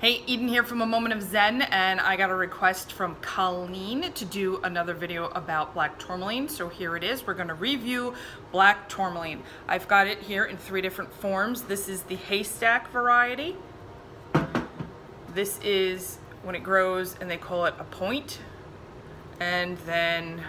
Hey, Eden here from A Moment of Zen, and I got a request from Colleen to do another video about black tourmaline, so here it is. We're going to review black tourmaline. I've got it here in 3 different forms. This is the haystack variety. This is when it grows and they call it a point. And then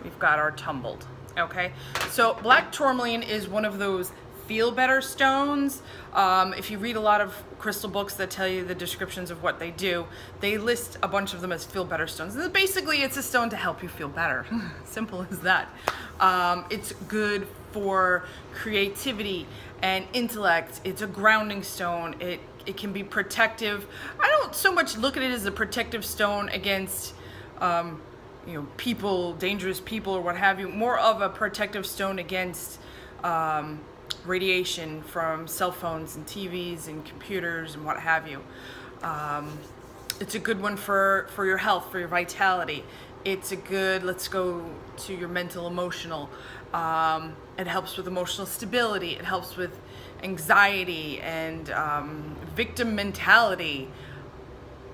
we've got our tumbled. Okay, so black tourmaline is one of those feel better stones. If you read a lot of crystal books that tell you the descriptions of what they do, they list a bunch of them as feel better stones. And basically it's a stone to help you feel better. Simple as that. It's good for creativity and intellect. It's a grounding stone. It can be protective. I don't so much look at it as a protective stone against people, dangerous people or what have you, more of a protective stone against radiation from cell phones and TVs and computers and what have you. It's a good one for your health, for your vitality. It's a good, let's go to your mental, emotional. It helps with emotional stability. It helps with anxiety and victim mentality.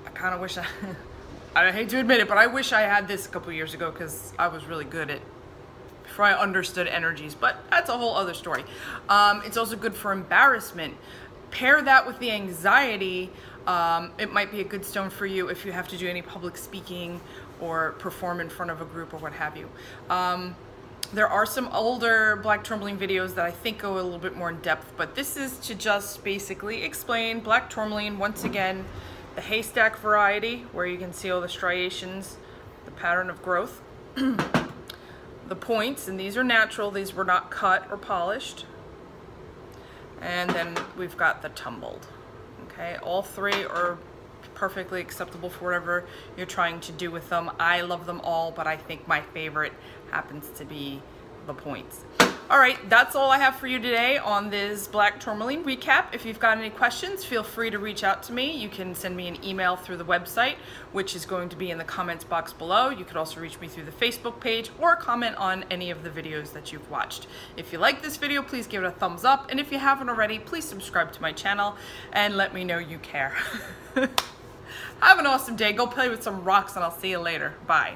I kind of wish I hate to admit it, but I wish I had this a couple years ago because I was really good at before I understood energies, but that's a whole other story. It's also good for embarrassment. Pair that with the anxiety. It might be a good stone for you if you have to do any public speaking or perform in front of a group or what have you. There are some older black tourmaline videos that I think go a little bit more in depth, but this is to just basically explain black tourmaline, once again, the haystack variety, where you can see all the striations, the pattern of growth. The points, and these are natural, these were not cut or polished. And then we've got the tumbled. Okay, all 3 are perfectly acceptable for whatever you're trying to do with them. I love them all, but I think my favorite happens to be the points. All right, that's all I have for you today on this black tourmaline recap. If you've got any questions, feel free to reach out to me. You can send me an email through the website, which is going to be in the comments box below. You could also reach me through the Facebook page or comment on any of the videos that you've watched. If you like this video, please give it a thumbs up. And if you haven't already, please subscribe to my channel and let me know you care. Have an awesome day. Go play with some rocks and I'll see you later. Bye.